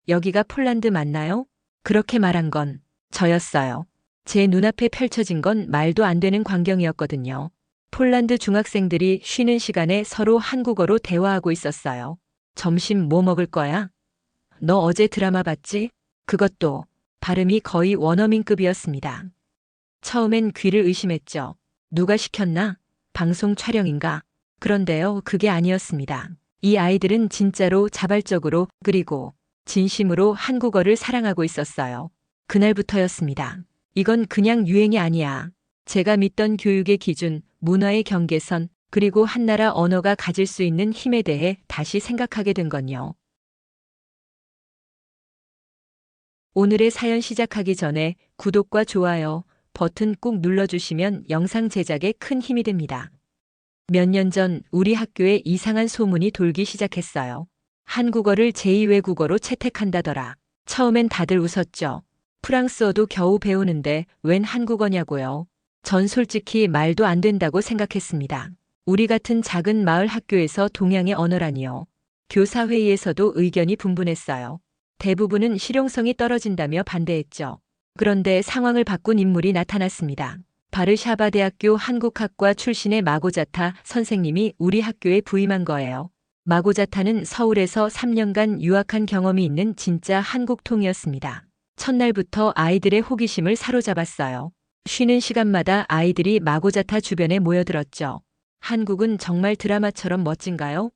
여기가 폴란드 맞나요? 그렇게 말한 건 저였어요. 제 눈앞에 펼쳐진 건 말도 안 되는 광경이었거든요. 폴란드 중학생들이 쉬는 시간에 서로 한국어로 대화하고 있었어요. 점심 뭐 먹을 거야? 너 어제 드라마 봤지? 그것도 발음이 거의 원어민급이었습니다. 처음엔 귀를 의심했죠. 누가 시켰나? 방송 촬영인가? 그런데요, 그게 아니었습니다. 이 아이들은 진짜로 자발적으로 그리고 진심으로 한국어를 사랑하고 있었어요. 그날부터였습니다. 이건 그냥 유행이 아니야. 제가 믿던 교육의 기준, 문화의 경계선, 그리고 한나라 언어가 가질 수 있는 힘에 대해 다시 생각하게 된 건요. 오늘의 사연 시작하기 전에 구독과 좋아요 버튼 꾹 눌러주시면 영상 제작에 큰 힘이 됩니다. 몇 년 전 우리 학교에 이상한 소문이 돌기 시작했어요. 한국어를 제2외국어로 채택한다더라. 처음엔 다들 웃었죠. 프랑스어도 겨우 배우는데 웬 한국어냐고요. 전 솔직히 말도 안 된다고 생각했습니다. 우리 같은 작은 마을 학교에서 동양의 언어라니요. 교사회의에서도 의견이 분분했어요. 대부분은 실용성이 떨어진다며 반대했죠. 그런데 상황을 바꾼 인물이 나타났습니다. 바르샤바 대학교 한국학과 출신의 마고자타 선생님이 우리 학교에 부임한 거예요. 마고자타는 서울에서 3년간 유학한 경험이 있는 진짜 한국통이었습니다. 첫날부터 아이들의 호기심을 사로잡았어요. 쉬는 시간마다 아이들이 마고자타 주변에 모여들었죠. 한국은 정말 드라마처럼 멋진가요?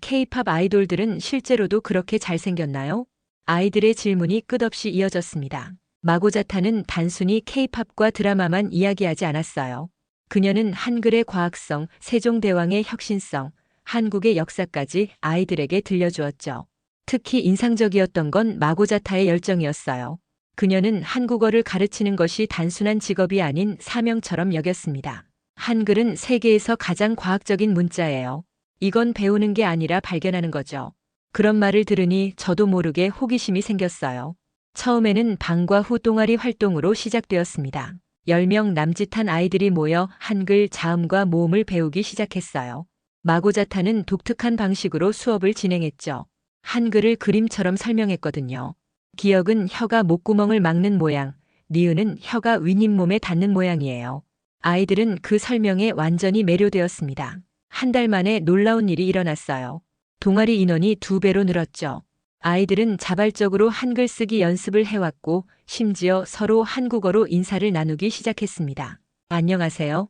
K-팝 아이돌들은 실제로도 그렇게 잘생겼나요? 아이들의 질문이 끝없이 이어졌습니다. 마고자타는 단순히 K-팝과 드라마만 이야기하지 않았어요. 그녀는 한글의 과학성, 세종대왕의 혁신성, 한국의 역사까지 아이들에게 들려주었죠. 특히 인상적이었던 건 마고자타의 열정이었어요. 그녀는 한국어를 가르치는 것이 단순한 직업이 아닌 사명처럼 여겼습니다. 한글은 세계에서 가장 과학적인 문자예요. 이건 배우는 게 아니라 발견하는 거죠. 그런 말을 들으니 저도 모르게 호기심이 생겼어요. 처음에는 방과 후 동아리 활동으로 시작되었습니다. 10명 남짓한 아이들이 모여 한글 자음과 모음을 배우기 시작했어요. 마고자타는 독특한 방식으로 수업을 진행했죠. 한글을 그림처럼 설명했거든요. 기역은 혀가 목구멍을 막는 모양, 니은은 혀가 윗잇몸에 닿는 모양이에요. 아이들은 그 설명에 완전히 매료되었습니다. 한 달 만에 놀라운 일이 일어났어요. 동아리 인원이 2배로 늘었죠. 아이들은 자발적으로 한글 쓰기 연습을 해왔고 심지어 서로 한국어로 인사를 나누기 시작했습니다. 안녕하세요.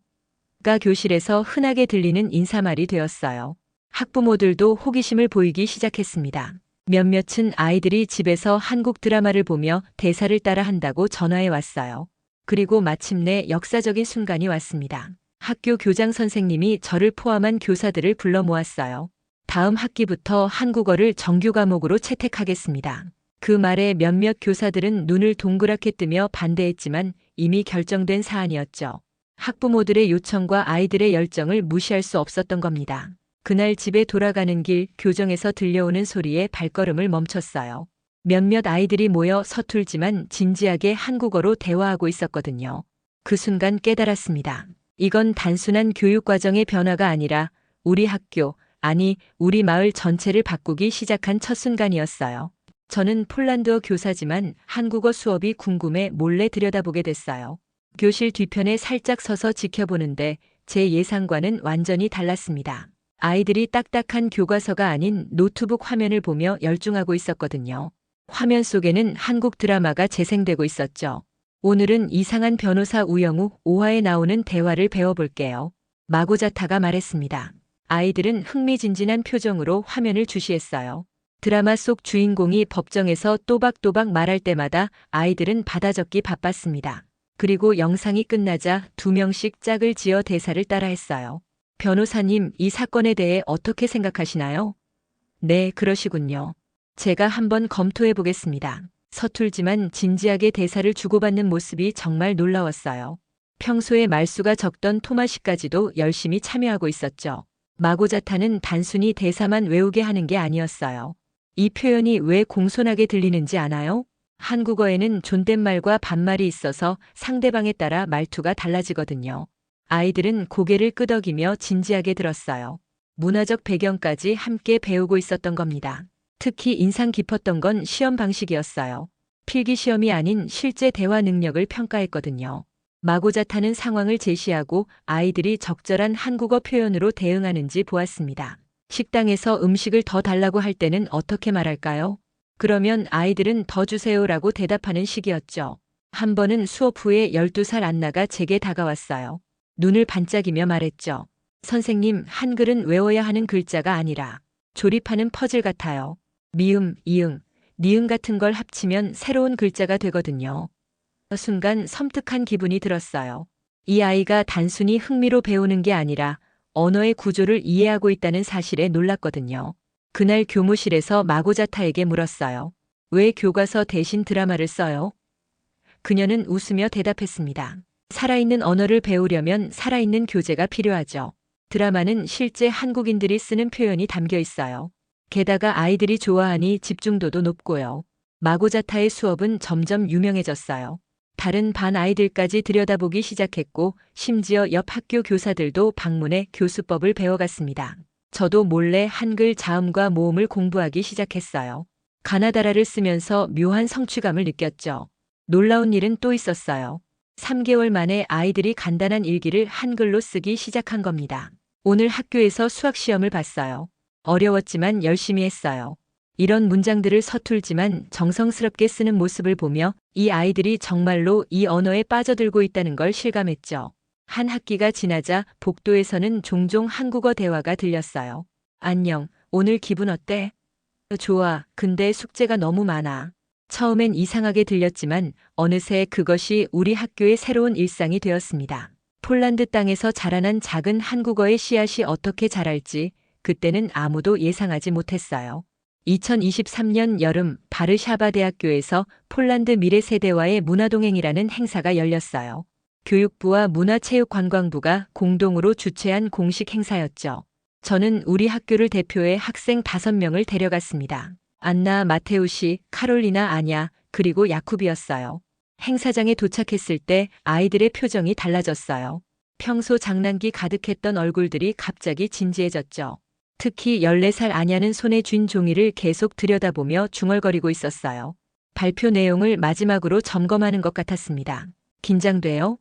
가 교실에서 흔하게 들리는 인사말이 되었어요. 학부모들도 호기심을 보이기 시작했습니다. 몇몇은 아이들이 집에서 한국 드라마를 보며 대사를 따라 한다고 전화해 왔어요. 그리고 마침내 역사적인 순간이 왔습니다. 학교 교장 선생님이 저를 포함한 교사들을 불러 모았어요. 다음 학기부터 한국어를 정규 과목으로 채택하겠습니다. 그 말에 몇몇 교사들은 눈을 동그랗게 뜨며 반대했지만 이미 결정된 사안이었죠. 학부모들의 요청과 아이들의 열정을 무시할 수 없었던 겁니다. 그날 집에 돌아가는 길 교정에서 들려오는 소리에 발걸음을 멈췄어요. 몇몇 아이들이 모여 서툴지만 진지하게 한국어로 대화하고 있었거든요. 그 순간 깨달았습니다. 이건 단순한 교육과정의 변화가 아니라 우리 학교, 아니 우리 마을 전체를 바꾸기 시작한 첫 순간이었어요. 저는 폴란드어 교사지만 한국어 수업이 궁금해 몰래 들여다보게 됐어요. 교실 뒤편에 살짝 서서 지켜보는데 제 예상과는 완전히 달랐습니다. 아이들이 딱딱한 교과서가 아닌 노트북 화면을 보며 열중하고 있었거든요. 화면 속에는 한국 드라마가 재생되고 있었죠. 오늘은 이상한 변호사 우영우 5화에 나오는 대화를 배워볼게요. 마고자타가 말했습니다. 아이들은 흥미진진한 표정으로 화면을 주시했어요. 드라마 속 주인공이 법정에서 또박또박 말할 때마다 아이들은 받아적기 바빴습니다. 그리고 영상이 끝나자 2명씩 짝을 지어 대사를 따라했어요. 변호사님, 이 사건에 대해 어떻게 생각하시나요? 네, 그러시군요. 제가 한번 검토해 보겠습니다. 서툴지만 진지하게 대사를 주고받는 모습이 정말 놀라웠어요. 평소에 말수가 적던 토마시까지도 열심히 참여하고 있었죠. 마고자타는 단순히 대사만 외우게 하는 게 아니었어요. 이 표현이 왜 공손하게 들리는지 아나요? 한국어에는 존댓말과 반말이 있어서 상대방에 따라 말투가 달라지거든요. 아이들은 고개를 끄덕이며 진지하게 들었어요. 문화적 배경까지 함께 배우고 있었던 겁니다. 특히 인상 깊었던 건 시험 방식이었어요. 필기 시험이 아닌 실제 대화 능력을 평가했거든요. 마고자타는 상황을 제시하고 아이들이 적절한 한국어 표현으로 대응하는지 보았습니다. 식당에서 음식을 더 달라고 할 때는 어떻게 말할까요? 그러면 아이들은 더 주세요라고 대답하는 식이었죠. 한 번은 수업 후에 12살 안나가 제게 다가왔어요. 눈을 반짝이며 말했죠. 선생님, 한글은 외워야 하는 글자가 아니라 조립하는 퍼즐 같아요. 미음, 이응, 니은 같은 걸 합치면 새로운 글자가 되거든요. 순간 섬뜩한 기분이 들었어요. 이 아이가 단순히 흥미로 배우는 게 아니라 언어의 구조를 이해하고 있다는 사실에 놀랐거든요. 그날 교무실에서 마고자타에게 물었어요. 왜 교과서 대신 드라마를 써요? 그녀는 웃으며 대답했습니다. 살아있는 언어를 배우려면 살아있는 교재가 필요하죠. 드라마는 실제 한국인들이 쓰는 표현이 담겨 있어요. 게다가 아이들이 좋아하니 집중도도 높고요. 마고자타의 수업은 점점 유명해졌어요. 다른 반 아이들까지 들여다보기 시작했고 심지어 옆 학교 교사들도 방문해 교수법을 배워갔습니다. 저도 몰래 한글 자음과 모음을 공부하기 시작했어요. 가나다라를 쓰면서 묘한 성취감을 느꼈죠. 놀라운 일은 또 있었어요. 3개월 만에 아이들이 간단한 일기를 한글로 쓰기 시작한 겁니다. 오늘 학교에서 수학 시험을 봤어요. 어려웠지만 열심히 했어요. 이런 문장들을 서툴지만 정성스럽게 쓰는 모습을 보며 이 아이들이 정말로 이 언어에 빠져들고 있다는 걸 실감했죠. 한 학기가 지나자 복도에서는 종종 한국어 대화가 들렸어요. 안녕, 오늘 기분 어때? 좋아, 근데 숙제가 너무 많아. 처음엔 이상하게 들렸지만 어느새 그것이 우리 학교의 새로운 일상이 되었습니다. 폴란드 땅에서 자라난 작은 한국어의 씨앗이 어떻게 자랄지 그때는 아무도 예상하지 못했어요. 2023년 여름 바르샤바 대학교에서 폴란드 미래세대와의 문화동행이라는 행사가 열렸어요. 교육부와 문화체육관광부가 공동으로 주최한 공식 행사였죠. 저는 우리 학교를 대표해 학생 5명을 데려갔습니다. 안나, 마테우시, 카롤리나, 아냐, 그리고 야쿠비였어요. 행사장에 도착했을 때 아이들의 표정이 달라졌어요. 평소 장난기 가득했던 얼굴들이 갑자기 진지해졌죠. 특히 14살 아냐는 손에 쥔 종이를 계속 들여다보며 중얼거리고 있었어요. 발표 내용을 마지막으로 점검하는 것 같았습니다. 긴장돼요?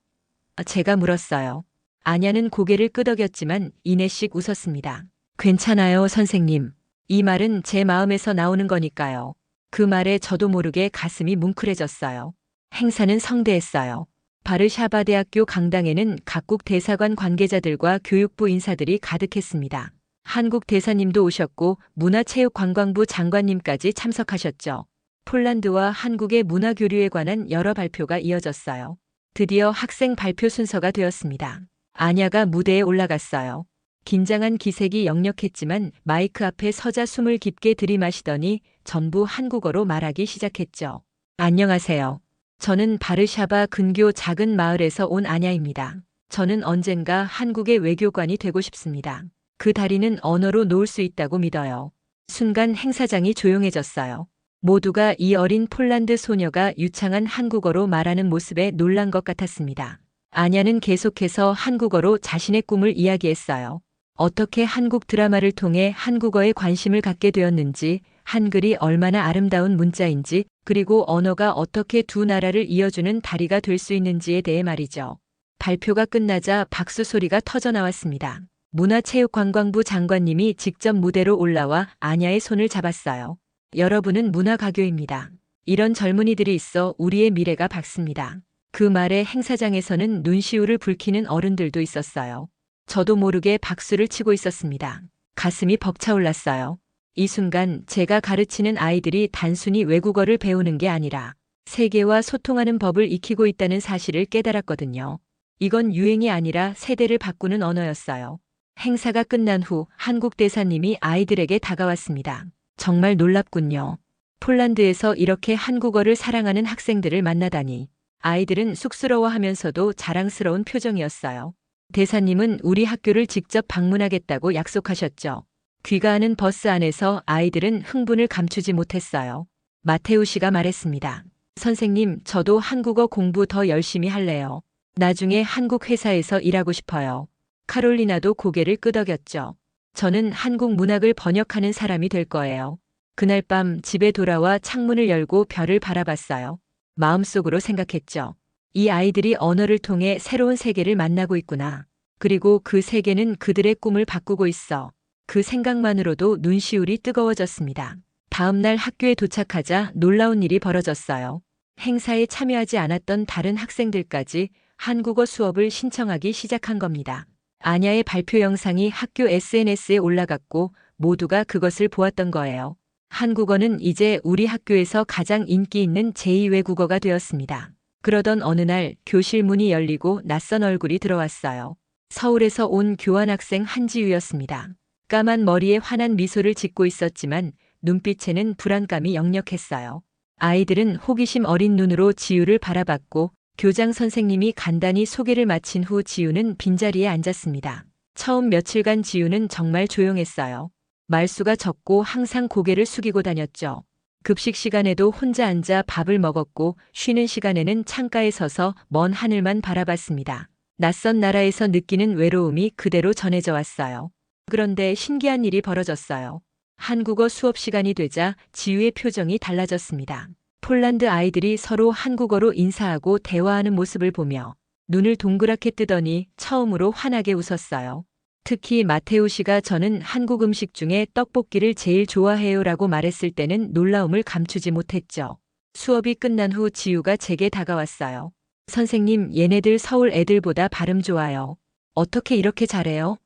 제가 물었어요. 아냐는 고개를 끄덕였지만 이내씩 웃었습니다. 괜찮아요, 선생님. 이 말은 제 마음에서 나오는 거니까요. 그 말에 저도 모르게 가슴이 뭉클해졌어요. 행사는 성대했어요. 바르샤바 대학교 강당에는 각국 대사관 관계자들과 교육부 인사들이 가득했습니다. 한국 대사님도 오셨고 문화체육관광부 장관님까지 참석하셨죠. 폴란드와 한국의 문화교류에 관한 여러 발표가 이어졌어요. 드디어 학생 발표 순서가 되었습니다. 아냐가 무대에 올라갔어요. 긴장한 기색이 역력했지만 마이크 앞에 서자 숨을 깊게 들이마시더니 전부 한국어로 말하기 시작했죠. 안녕하세요. 저는 바르샤바 근교 작은 마을에서 온 아냐입니다. 저는 언젠가 한국의 외교관이 되고 싶습니다. 그 다리는 언어로 놓을 수 있다고 믿어요. 순간 행사장이 조용해졌어요. 모두가 이 어린 폴란드 소녀가 유창한 한국어로 말하는 모습에 놀란 것 같았습니다. 아냐는 계속해서 한국어로 자신의 꿈을 이야기했어요. 어떻게 한국 드라마를 통해 한국어에 관심을 갖게 되었는지, 한글이 얼마나 아름다운 문자인지, 그리고 언어가 어떻게 두 나라를 이어주는 다리가 될 수 있는지에 대해 말이죠. 발표가 끝나자 박수 소리가 터져 나왔습니다. 문화체육관광부 장관님이 직접 무대로 올라와 아냐의 손을 잡았어요. 여러분은 문화가교입니다. 이런 젊은이들이 있어 우리의 미래가 밝습니다. 그 말에 행사장에서는 눈시울을 붉히는 어른들도 있었어요. 저도 모르게 박수를 치고 있었습니다. 가슴이 벅차올랐어요. 이 순간 제가 가르치는 아이들이 단순히 외국어를 배우는 게 아니라 세계와 소통하는 법을 익히고 있다는 사실을 깨달았거든요. 이건 유행이 아니라 세대를 바꾸는 언어였어요. 행사가 끝난 후 한국 대사님이 아이들에게 다가왔습니다. 정말 놀랍군요. 폴란드에서 이렇게 한국어를 사랑하는 학생들을 만나다니. 아이들은 쑥스러워하면서도 자랑스러운 표정이었어요. 대사님은 우리 학교를 직접 방문하겠다고 약속하셨죠. 귀가하는 버스 안에서 아이들은 흥분을 감추지 못했어요. 마테우 씨가 말했습니다. 선생님, 저도 한국어 공부 더 열심히 할래요. 나중에 한국 회사에서 일하고 싶어요. 카롤리나도 고개를 끄덕였죠. 저는 한국 문학을 번역하는 사람이 될 거예요. 그날 밤 집에 돌아와 창문을 열고 별을 바라봤어요. 마음속으로 생각했죠. 이 아이들이 언어를 통해 새로운 세계를 만나고 있구나. 그리고 그 세계는 그들의 꿈을 바꾸고 있어. 그 생각만으로도 눈시울이 뜨거워졌습니다. 다음 날 학교에 도착하자 놀라운 일이 벌어졌어요. 행사에 참여하지 않았던 다른 학생들까지 한국어 수업을 신청하기 시작한 겁니다. 아냐의 발표 영상이 학교 SNS에 올라갔고 모두가 그것을 보았던 거예요. 한국어는 이제 우리 학교에서 가장 인기 있는 제2외국어가 되었습니다. 그러던 어느 날 교실 문이 열리고 낯선 얼굴이 들어왔어요. 서울에서 온 교환학생 한지우였습니다. 까만 머리에 환한 미소를 짓고 있었지만 눈빛에는 불안감이 역력했어요. 아이들은 호기심 어린 눈으로 지우를 바라봤고 교장 선생님이 간단히 소개를 마친 후 지우는 빈자리에 앉았습니다. 처음 며칠간 지우는 정말 조용했어요. 말수가 적고 항상 고개를 숙이고 다녔죠. 급식 시간에도 혼자 앉아 밥을 먹었고 쉬는 시간에는 창가에 서서 먼 하늘만 바라봤습니다. 낯선 나라에서 느끼는 외로움이 그대로 전해져 왔어요. 그런데 신기한 일이 벌어졌어요. 한국어 수업 시간이 되자 지우의 표정이 달라졌습니다. 폴란드 아이들이 서로 한국어로 인사하고 대화하는 모습을 보며 눈을 동그랗게 뜨더니 처음으로 환하게 웃었어요. 특히 마테우 씨가 저는 한국 음식 중에 떡볶이를 제일 좋아해요라고 말했을 때는 놀라움을 감추지 못했죠. 수업이 끝난 후 지우가 제게 다가왔어요. 선생님, 얘네들 서울 애들보다 발음 좋아요. 어떻게 이렇게 잘해요?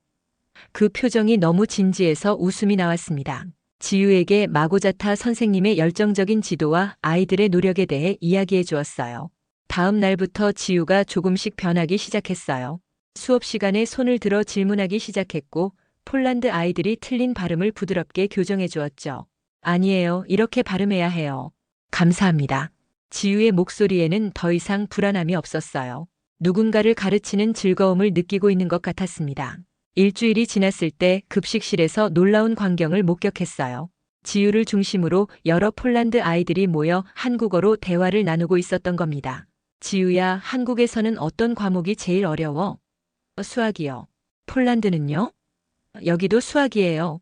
그 표정이 너무 진지해서 웃음이 나왔습니다. 지우에게 마고자타 선생님의 열정적인 지도와 아이들의 노력에 대해 이야기해 주었어요. 다음 날부터 지우가 조금씩 변하기 시작했어요. 수업 시간에 손을 들어 질문하기 시작했고 폴란드 아이들이 틀린 발음을 부드럽게 교정해 주었죠. 아니에요. 이렇게 발음해야 해요. 감사합니다. 지우의 목소리에는 더 이상 불안함이 없었어요. 누군가를 가르치는 즐거움을 느끼고 있는 것 같았습니다. 일주일이 지났을 때 급식실에서 놀라운 광경을 목격했어요. 지우를 중심으로 여러 폴란드 아이들이 모여 한국어로 대화를 나누고 있었던 겁니다. 지우야, 한국에서는 어떤 과목이 제일 어려워? 수학이요. 폴란드는요? 여기도 수학이에요.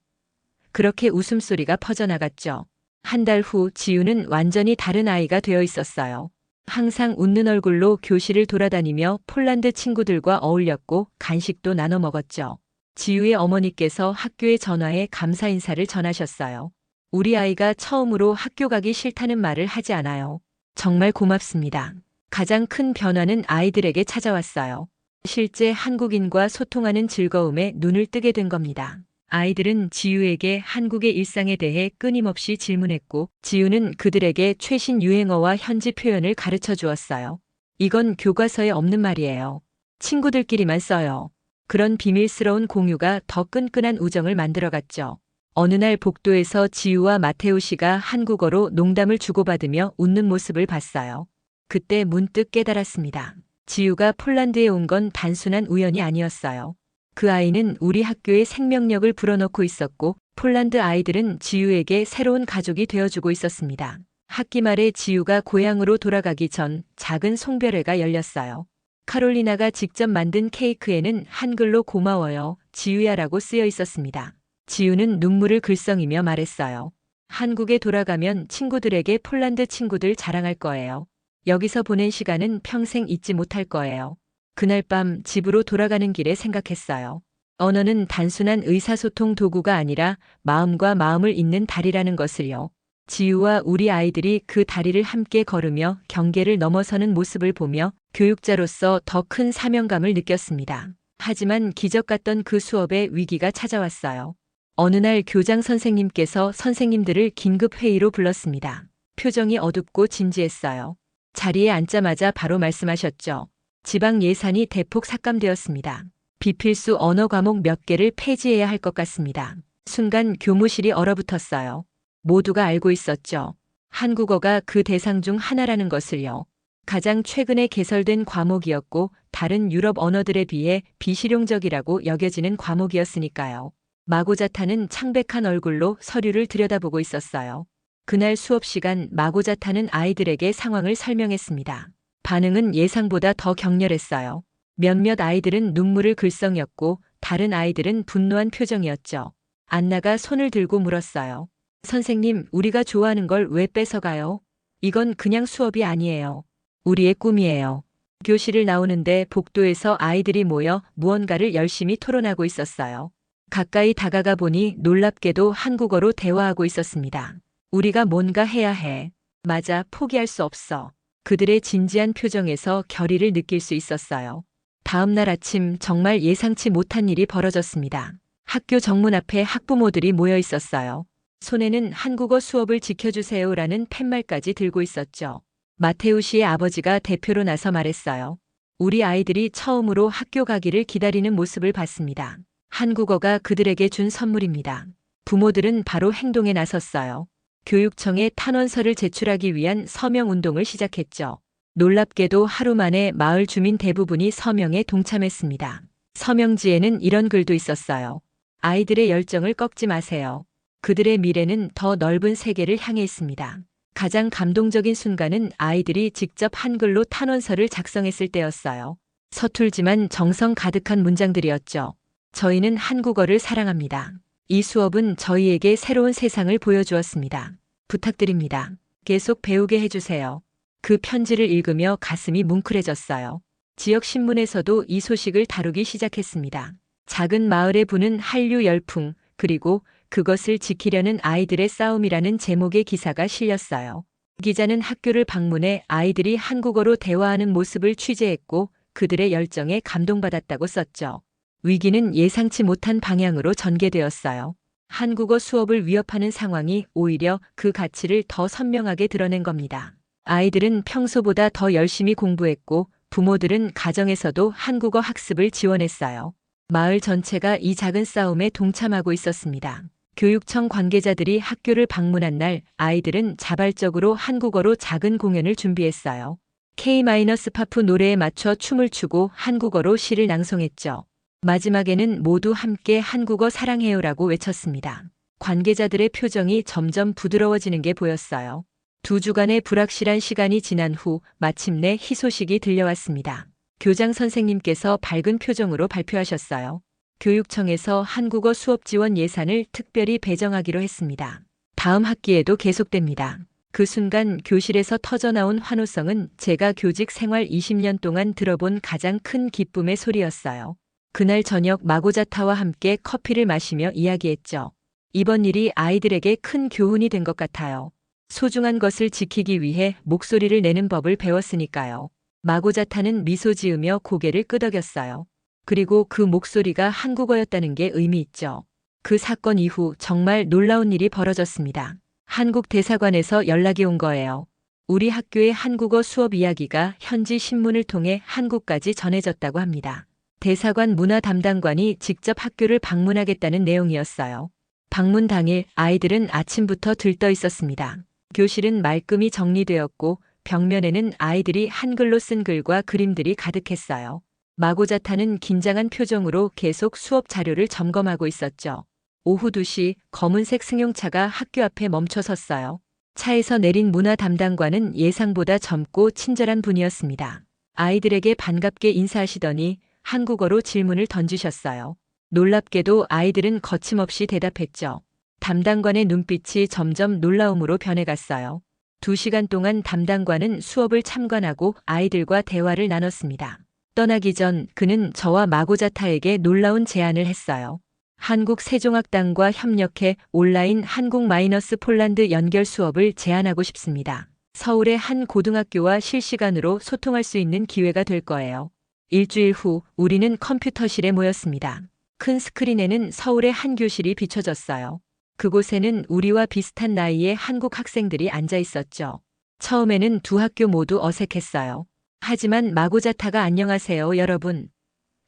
그렇게 웃음소리가 퍼져나갔죠. 한 달 후 지우는 완전히 다른 아이가 되어 있었어요. 항상 웃는 얼굴로 교실을 돌아다니며 폴란드 친구들과 어울렸고 간식도 나눠 먹었죠. 지우의 어머니께서 학교에 전화해 감사 인사를 전하셨어요. 우리 아이가 처음으로 학교 가기 싫다는 말을 하지 않아요. 정말 고맙습니다. 가장 큰 변화는 아이들에게 찾아왔어요. 실제 한국인과 소통하는 즐거움에 눈을 뜨게 된 겁니다. 아이들은 지우에게 한국의 일상에 대해 끊임없이 질문했고 지우는 그들에게 최신 유행어와 현지 표현을 가르쳐 주었어요. 이건 교과서에 없는 말이에요. 친구들끼리만 써요. 그런 비밀스러운 공유가 더 끈끈한 우정을 만들어갔죠. 어느 날 복도에서 지우와 마테우 씨가 한국어로 농담을 주고받으며 웃는 모습을 봤어요. 그때 문득 깨달았습니다. 지우가 폴란드에 온 건 단순한 우연이 아니었어요. 그 아이는 우리 학교의 생명력을 불어넣고 있었고 폴란드 아이들은 지우에게 새로운 가족이 되어주고 있었습니다. 학기 말에 지우가 고향으로 돌아가기 전 작은 송별회가 열렸어요. 카롤리나가 직접 만든 케이크에는 한글로 고마워요, 지우야라고 쓰여 있었습니다. 지우는 눈물을 글썽이며 말했어요. 한국에 돌아가면 친구들에게 폴란드 친구들 자랑할 거예요. 여기서 보낸 시간은 평생 잊지 못할 거예요. 그날 밤 집으로 돌아가는 길에 생각했어요. 언어는 단순한 의사소통 도구가 아니라 마음과 마음을 잇는 다리라는 것을요. 지우와 우리 아이들이 그 다리를 함께 걸으며 경계를 넘어서는 모습을 보며 교육자로서 더 큰 사명감을 느꼈습니다. 하지만 기적 같던 그 수업에 위기가 찾아왔어요. 어느 날 교장 선생님께서 선생님들을 긴급 회의로 불렀습니다. 표정이 어둡고 진지했어요. 자리에 앉자마자 바로 말씀하셨죠. 지방 예산이 대폭 삭감되었습니다. 비필수 언어 과목 몇 개를 폐지해야 할 것 같습니다. 순간 교무실이 얼어붙었어요. 모두가 알고 있었죠. 한국어가 그 대상 중 하나라는 것을요. 가장 최근에 개설된 과목이었고 다른 유럽 언어들에 비해 비실용적이라고 여겨지는 과목이었으니까요. 마고자타는 창백한 얼굴로 서류를 들여다보고 있었어요. 그날 수업 시간 마고자타는 아이들에게 상황을 설명했습니다. 반응은 예상보다 더 격렬했어요. 몇몇 아이들은 눈물을 글썽였고 다른 아이들은 분노한 표정이었죠. 안나가 손을 들고 물었어요. 선생님, 우리가 좋아하는 걸 왜 뺏어가요? 이건 그냥 수업이 아니에요. 우리의 꿈이에요. 교실을 나오는데 복도에서 아이들이 모여 무언가를 열심히 토론하고 있었어요. 가까이 다가가 보니 놀랍게도 한국어로 대화하고 있었습니다. 우리가 뭔가 해야 해. 맞아, 포기할 수 없어. 그들의 진지한 표정에서 결의를 느낄 수 있었어요. 다음 날 아침 정말 예상치 못한 일이 벌어졌습니다. 학교 정문 앞에 학부모들이 모여 있었어요. 손에는 한국어 수업을 지켜주세요라는 팻말까지 들고 있었죠. 마테우 씨의 아버지가 대표로 나서 말했어요. 우리 아이들이 처음으로 학교 가기를 기다리는 모습을 봤습니다. 한국어가 그들에게 준 선물입니다. 부모들은 바로 행동에 나섰어요. 교육청에 탄원서를 제출하기 위한 서명 운동을 시작했죠. 놀랍게도 하루 만에 마을 주민 대부분이 서명에 동참했습니다. 서명지에는 이런 글도 있었어요. 아이들의 열정을 꺾지 마세요. 그들의 미래는 더 넓은 세계를 향해 있습니다. 가장 감동적인 순간은 아이들이 직접 한글로 탄원서를 작성했을 때였어요. 서툴지만 정성 가득한 문장들이었죠. 저희는 한국어를 사랑합니다. 이 수업은 저희에게 새로운 세상을 보여주었습니다. 부탁드립니다. 계속 배우게 해주세요. 그 편지를 읽으며 가슴이 뭉클해졌어요. 지역 신문에서도 이 소식을 다루기 시작했습니다. 작은 마을에 부는 한류 열풍, 그리고 그것을 지키려는 아이들의 싸움이라는 제목의 기사가 실렸어요. 기자는 학교를 방문해 아이들이 한국어로 대화하는 모습을 취재했고 그들의 열정에 감동받았다고 썼죠. 위기는 예상치 못한 방향으로 전개되었어요. 한국어 수업을 위협하는 상황이 오히려 그 가치를 더 선명하게 드러낸 겁니다. 아이들은 평소보다 더 열심히 공부했고 부모들은 가정에서도 한국어 학습을 지원했어요. 마을 전체가 이 작은 싸움에 동참하고 있었습니다. 교육청 관계자들이 학교를 방문한 날 아이들은 자발적으로 한국어로 작은 공연을 준비했어요. K-파프 노래에 맞춰 춤을 추고 한국어로 시를 낭송했죠. 마지막에는 모두 함께 한국어 사랑해요라고 외쳤습니다. 관계자들의 표정이 점점 부드러워지는 게 보였어요. 2주간의 불확실한 시간이 지난 후 마침내 희소식이 들려왔습니다. 교장 선생님께서 밝은 표정으로 발표하셨어요. 교육청에서 한국어 수업 지원 예산을 특별히 배정하기로 했습니다. 다음 학기에도 계속됩니다. 그 순간 교실에서 터져나온 환호성은 제가 교직 생활 20년 동안 들어본 가장 큰 기쁨의 소리였어요. 그날 저녁 마고자타와 함께 커피를 마시며 이야기했죠. 이번 일이 아이들에게 큰 교훈이 된 것 같아요. 소중한 것을 지키기 위해 목소리를 내는 법을 배웠으니까요. 마고자타는 미소 지으며 고개를 끄덕였어요. 그리고 그 목소리가 한국어였다는 게 의미 있죠. 그 사건 이후 정말 놀라운 일이 벌어졌습니다. 한국 대사관에서 연락이 온 거예요. 우리 학교의 한국어 수업 이야기가 현지 신문을 통해 한국까지 전해졌다고 합니다. 대사관 문화 담당관이 직접 학교를 방문하겠다는 내용이었어요. 방문 당일 아이들은 아침부터 들떠 있었습니다. 교실은 말끔히 정리되었고 벽면에는 아이들이 한글로 쓴 글과 그림들이 가득했어요. 마고자타는 긴장한 표정으로 계속 수업 자료를 점검하고 있었죠. 오후 2시 검은색 승용차가 학교 앞에 멈춰 섰어요. 차에서 내린 문화 담당관은 예상보다 젊고 친절한 분이었습니다. 아이들에게 반갑게 인사하시더니 한국어로 질문을 던지셨어요. 놀랍게도 아이들은 거침없이 대답했죠. 담당관의 눈빛이 점점 놀라움으로 변해갔어요. 2시간 동안 담당관은 수업을 참관하고 아이들과 대화를 나눴습니다. 떠나기 전 그는 저와 마고자타에게 놀라운 제안을 했어요. 한국 세종학당과 협력해 온라인 한국-폴란드 연결 수업을 제안하고 싶습니다. 서울의 한 고등학교와 실시간으로 소통할 수 있는 기회가 될 거예요. 일주일 후 우리는 컴퓨터실에 모였습니다. 큰 스크린에는 서울의 한 교실이 비춰졌어요. 그곳에는 우리와 비슷한 나이의 한국 학생들이 앉아 있었죠. 처음에는 두 학교 모두 어색했어요. 하지만 마고자타가 안녕하세요 여러분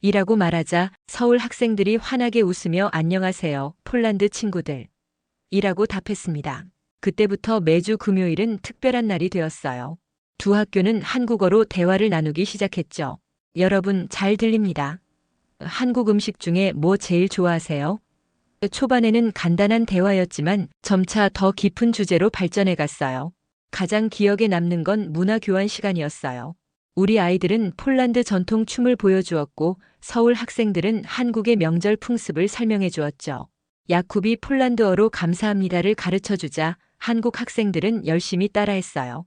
이라고 말하자 서울 학생들이 환하게 웃으며 안녕하세요 폴란드 친구들 이라고 답했습니다. 그때부터 매주 금요일은 특별한 날이 되었어요. 두 학교는 한국어로 대화를 나누기 시작했죠. 여러분 잘 들립니다. 한국 음식 중에 뭐 제일 좋아하세요? 초반에는 간단한 대화였지만 점차 더 깊은 주제로 발전해 갔어요. 가장 기억에 남는 건 문화 교환 시간이었어요. 우리 아이들은 폴란드 전통 춤을 보여주었고 서울 학생들은 한국의 명절 풍습을 설명해 주었죠. 야쿠비 폴란드어로 감사합니다를 가르쳐주자 한국 학생들은 열심히 따라했어요.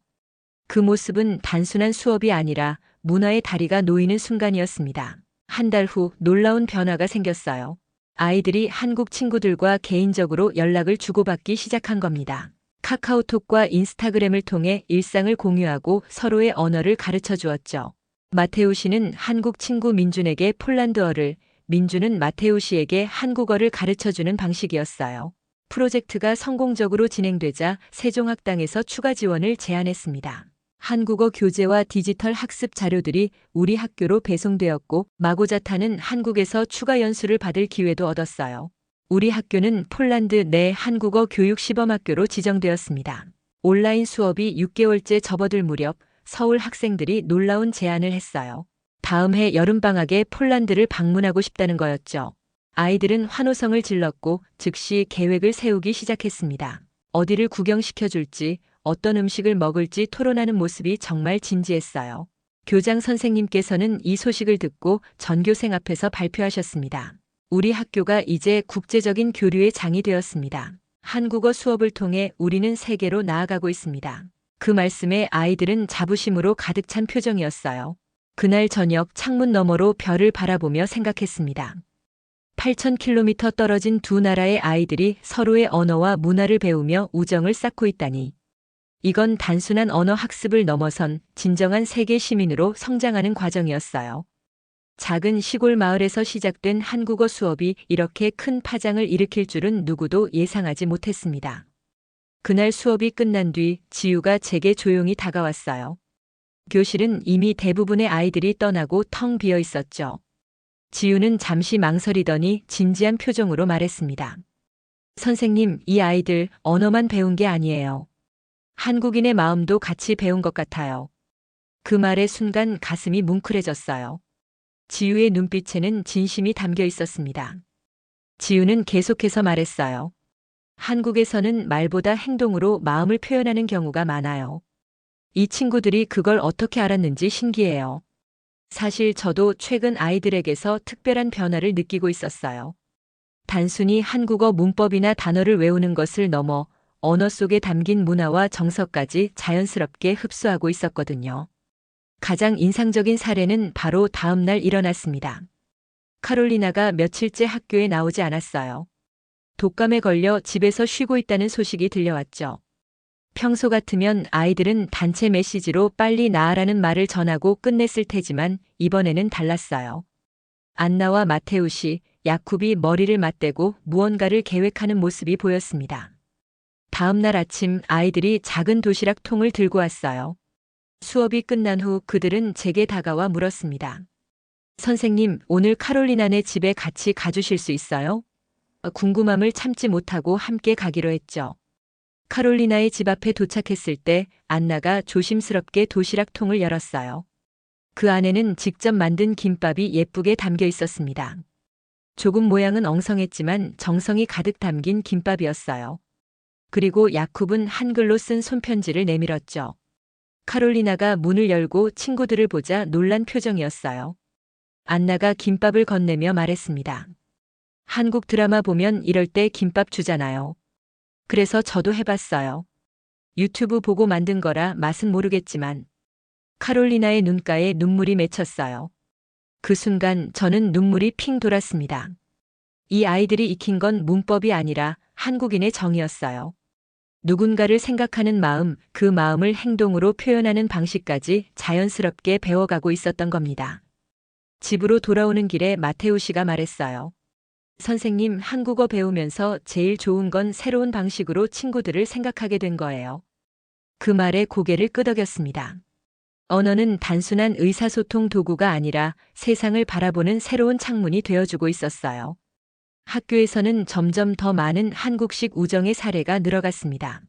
그 모습은 단순한 수업이 아니라 문화의 다리가 놓이는 순간이었습니다. 한 달 후 놀라운 변화가 생겼어요. 아이들이 한국 친구들과 개인적으로 연락을 주고받기 시작한 겁니다. 카카오톡과 인스타그램을 통해 일상을 공유하고 서로의 언어를 가르쳐 주었죠. 마테우 씨는 한국 친구 민준에게 폴란드어를, 민준은 마테우 씨에게 한국어를 가르쳐 주는 방식이었어요. 프로젝트가 성공적으로 진행되자 세종학당에서 추가 지원을 제안했습니다. 한국어 교재와 디지털 학습 자료들이 우리 학교로 배송되었고 마고자타는 한국에서 추가 연수를 받을 기회도 얻었어요. 우리 학교는 폴란드 내 한국어 교육 시범학교로 지정되었습니다. 온라인 수업이 6개월째 접어들 무렵 서울 학생들이 놀라운 제안을 했어요. 다음 해 여름방학에 폴란드를 방문하고 싶다는 거였죠. 아이들은 환호성을 질렀고 즉시 계획을 세우기 시작했습니다. 어디를 구경시켜줄지, 어떤 음식을 먹을지 토론하는 모습이 정말 진지했어요. 교장 선생님께서는 이 소식을 듣고 전교생 앞에서 발표하셨습니다. 우리 학교가 이제 국제적인 교류의 장이 되었습니다. 한국어 수업을 통해 우리는 세계로 나아가고 있습니다. 그 말씀에 아이들은 자부심으로 가득 찬 표정이었어요. 그날 저녁 창문 너머로 별을 바라보며 생각했습니다. 8,000km 떨어진 두 나라의 아이들이 서로의 언어와 문화를 배우며 우정을 쌓고 있다니. 이건 단순한 언어 학습을 넘어선 진정한 세계 시민으로 성장하는 과정이었어요. 작은 시골 마을에서 시작된 한국어 수업이 이렇게 큰 파장을 일으킬 줄은 누구도 예상하지 못했습니다. 그날 수업이 끝난 뒤 지우가 제게 조용히 다가왔어요. 교실은 이미 대부분의 아이들이 떠나고 텅 비어 있었죠. 지우는 잠시 망설이더니 진지한 표정으로 말했습니다. 선생님, 이 아이들 언어만 배운 게 아니에요. 한국인의 마음도 같이 배운 것 같아요. 그 말의 순간 가슴이 뭉클해졌어요. 지우의 눈빛에는 진심이 담겨 있었습니다. 지우는 계속해서 말했어요. 한국에서는 말보다 행동으로 마음을 표현하는 경우가 많아요. 이 친구들이 그걸 어떻게 알았는지 신기해요. 사실 저도 최근 아이들에게서 특별한 변화를 느끼고 있었어요. 단순히 한국어 문법이나 단어를 외우는 것을 넘어 언어 속에 담긴 문화와 정서까지 자연스럽게 흡수하고 있었거든요. 가장 인상적인 사례는 바로 다음 날 일어났습니다. 카롤리나가 며칠째 학교에 나오지 않았어요. 독감에 걸려 집에서 쉬고 있다는 소식이 들려왔죠. 평소 같으면 아이들은 단체 메시지로 빨리 나아라는 말을 전하고 끝냈을 테지만 이번에는 달랐어요. 안나와 마테우 씨, 야쿠비 머리를 맞대고 무언가를 계획하는 모습이 보였습니다. 다음 날 아침 아이들이 작은 도시락 통을 들고 왔어요. 수업이 끝난 후 그들은 제게 다가와 물었습니다. 선생님, 오늘 카롤리나네 집에 같이 가주실 수 있어요? 궁금함을 참지 못하고 함께 가기로 했죠. 카롤리나의 집 앞에 도착했을 때 안나가 조심스럽게 도시락 통을 열었어요. 그 안에는 직접 만든 김밥이 예쁘게 담겨 있었습니다. 조금 모양은 엉성했지만 정성이 가득 담긴 김밥이었어요. 그리고 야쿱은 한글로 쓴 손편지를 내밀었죠. 카롤리나가 문을 열고 친구들을 보자 놀란 표정이었어요. 안나가 김밥을 건네며 말했습니다. 한국 드라마 보면 이럴 때 김밥 주잖아요. 그래서 저도 해봤어요. 유튜브 보고 만든 거라 맛은 모르겠지만. 카롤리나의 눈가에 눈물이 맺혔어요. 그 순간 저는 눈물이 핑 돌았습니다. 이 아이들이 익힌 건 문법이 아니라 한국인의 정이었어요. 누군가를 생각하는 마음, 그 마음을 행동으로 표현하는 방식까지 자연스럽게 배워가고 있었던 겁니다. 집으로 돌아오는 길에 마테우 씨가 말했어요. 선생님, 한국어 배우면서 제일 좋은 건 새로운 방식으로 친구들을 생각하게 된 거예요. 그 말에 고개를 끄덕였습니다. 언어는 단순한 의사소통 도구가 아니라 세상을 바라보는 새로운 창문이 되어주고 있었어요. 학교에서는 점점 더 많은 한국식 우정의 사례가 늘어갔습니다.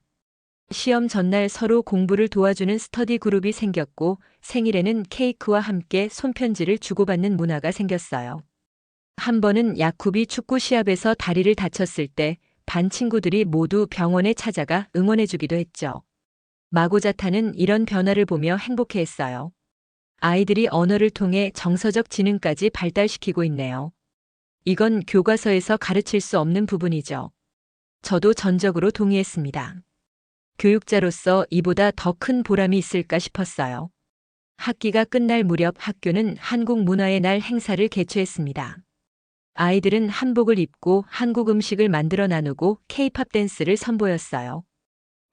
시험 전날 서로 공부를 도와주는 스터디 그룹이 생겼고 생일에는 케이크와 함께 손편지를 주고받는 문화가 생겼어요. 한 번은 야쿱이 축구 시합에서 다리를 다쳤을 때 반 친구들이 모두 병원에 찾아가 응원해주기도 했죠. 마고자타는 이런 변화를 보며 행복해했어요. 아이들이 언어를 통해 정서적 지능까지 발달시키고 있네요. 이건 교과서에서 가르칠 수 없는 부분이죠. 저도 전적으로 동의했습니다. 교육자로서 이보다 더 큰 보람이 있을까 싶었어요. 학기가 끝날 무렵 학교는 한국 문화의 날 행사를 개최했습니다. 아이들은 한복을 입고 한국 음식을 만들어 나누고 K-팝 댄스를 선보였어요.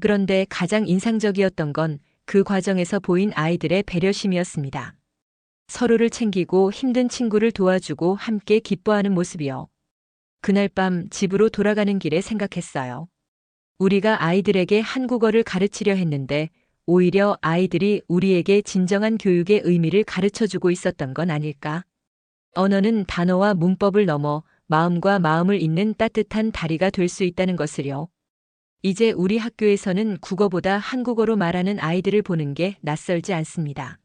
그런데 가장 인상적이었던 건 그 과정에서 보인 아이들의 배려심이었습니다. 서로를 챙기고 힘든 친구를 도와주고 함께 기뻐하는 모습이요. 그날 밤 집으로 돌아가는 길에 생각했어요. 우리가 아이들에게 한국어를 가르치려 했는데 오히려 아이들이 우리에게 진정한 교육의 의미를 가르쳐주고 있었던 건 아닐까? 언어는 단어와 문법을 넘어 마음과 마음을 잇는 따뜻한 다리가 될 수 있다는 것을요. 이제 우리 학교에서는 국어보다 한국어로 말하는 아이들을 보는 게 낯설지 않습니다.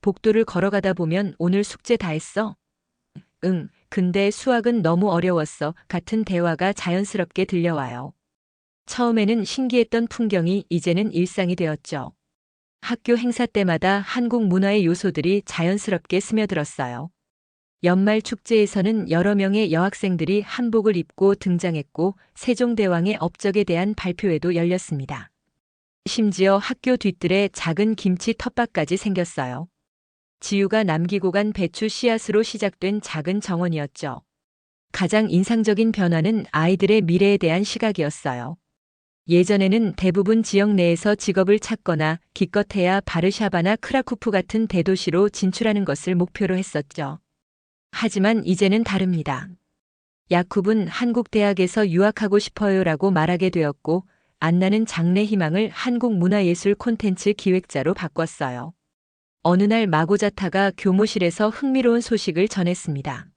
복도를 걸어가다 보면 오늘 숙제 다 했어? 응, 근데 수학은 너무 어려웠어. 같은 대화가 자연스럽게 들려와요. 처음에는 신기했던 풍경이 이제는 일상이 되었죠. 학교 행사 때마다 한국 문화의 요소들이 자연스럽게 스며들었어요. 연말 축제에서는 여러 명의 여학생들이 한복을 입고 등장했고 세종대왕의 업적에 대한 발표회도 열렸습니다. 심지어 학교 뒤뜰에 작은 김치 텃밭까지 생겼어요. 지우가 남기고 간 배추 씨앗으로 시작된 작은 정원이었죠. 가장 인상적인 변화는 아이들의 미래에 대한 시각이었어요. 예전에는 대부분 지역 내에서 직업을 찾거나 기껏해야 바르샤바나 크라쿠프 같은 대도시로 진출하는 것을 목표로 했었죠. 하지만 이제는 다릅니다. 야쿱은 한국 대학에서 유학하고 싶어요라고 말하게 되었고 안나는 장래 희망을 한국 문화예술 콘텐츠 기획자로 바꿨어요. 어느 날 마고자타가 교무실에서 흥미로운 소식을 전했습니다.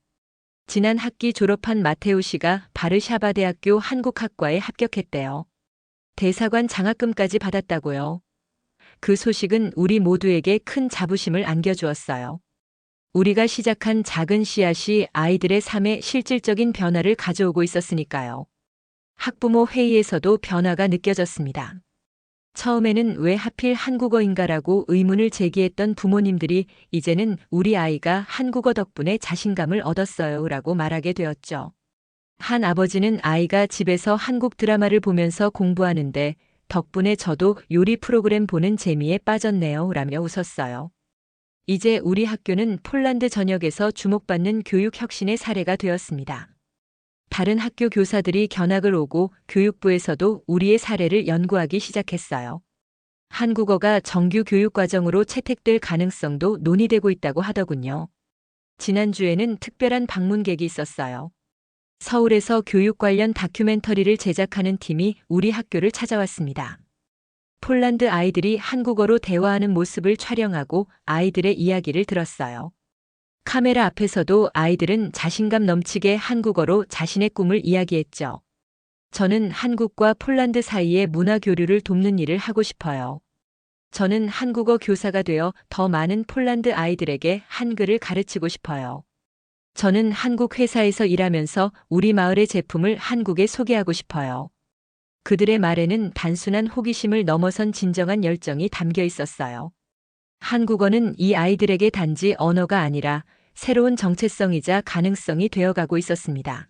지난 학기 졸업한 마테우 씨가 바르샤바 대학교 한국학과에 합격했대요. 대사관 장학금까지 받았다고요. 그 소식은 우리 모두에게 큰 자부심을 안겨주었어요. 우리가 시작한 작은 씨앗이 아이들의 삶에 실질적인 변화를 가져오고 있었으니까요. 학부모 회의에서도 변화가 느껴졌습니다. 처음에는 왜 하필 한국어인가라고 의문을 제기했던 부모님들이 이제는 우리 아이가 한국어 덕분에 자신감을 얻었어요 라고 말하게 되었죠. 한 아버지는 아이가 집에서 한국 드라마를 보면서 공부하는데 덕분에 저도 요리 프로그램 보는 재미에 빠졌네요 라며 웃었어요. 이제 우리 학교는 폴란드 전역에서 주목받는 교육 혁신의 사례가 되었습니다. 다른 학교 교사들이 견학을 오고 교육부에서도 우리의 사례를 연구하기 시작했어요. 한국어가 정규 교육과정으로 채택될 가능성도 논의되고 있다고 하더군요. 지난주에는 특별한 방문객이 있었어요. 서울에서 교육 관련 다큐멘터리를 제작하는 팀이 우리 학교를 찾아왔습니다. 폴란드 아이들이 한국어로 대화하는 모습을 촬영하고 아이들의 이야기를 들었어요. 카메라 앞에서도 아이들은 자신감 넘치게 한국어로 자신의 꿈을 이야기했죠. 저는 한국과 폴란드 사이의 문화 교류를 돕는 일을 하고 싶어요. 저는 한국어 교사가 되어 더 많은 폴란드 아이들에게 한글을 가르치고 싶어요. 저는 한국 회사에서 일하면서 우리 마을의 제품을 한국에 소개하고 싶어요. 그들의 말에는 단순한 호기심을 넘어선 진정한 열정이 담겨 있었어요. 한국어는 이 아이들에게 단지 언어가 아니라 새로운 정체성이자 가능성이 되어가고 있었습니다.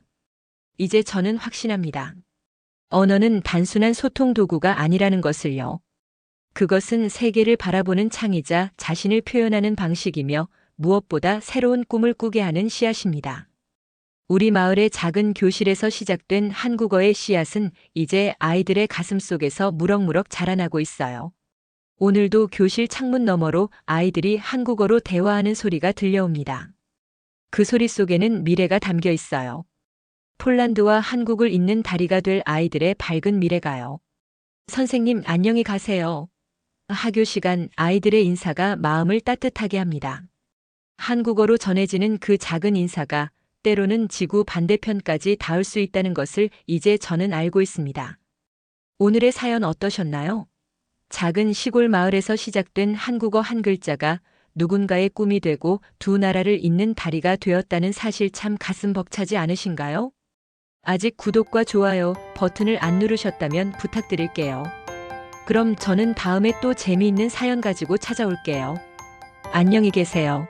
이제 저는 확신합니다. 언어는 단순한 소통 도구가 아니라는 것을요. 그것은 세계를 바라보는 창이자 자신을 표현하는 방식이며 무엇보다 새로운 꿈을 꾸게 하는 씨앗입니다. 우리 마을의 작은 교실에서 시작된 한국어의 씨앗은 이제 아이들의 가슴 속에서 무럭무럭 자라나고 있어요. 오늘도 교실 창문 너머로 아이들이 한국어로 대화하는 소리가 들려옵니다. 그 소리 속에는 미래가 담겨 있어요. 폴란드와 한국을 잇는 다리가 될 아이들의 밝은 미래가요. 선생님 안녕히 가세요. 하교 시간 아이들의 인사가 마음을 따뜻하게 합니다. 한국어로 전해지는 그 작은 인사가 때로는 지구 반대편까지 닿을 수 있다는 것을 이제 저는 알고 있습니다. 오늘의 사연 어떠셨나요? 작은 시골 마을에서 시작된 한국어 한 글자가 누군가의 꿈이 되고 두 나라를 잇는 다리가 되었다는 사실 참 가슴 벅차지 않으신가요? 아직 구독과 좋아요 버튼을 안 누르셨다면 부탁드릴게요. 그럼 저는 다음에 또 재미있는 사연 가지고 찾아올게요. 안녕히 계세요.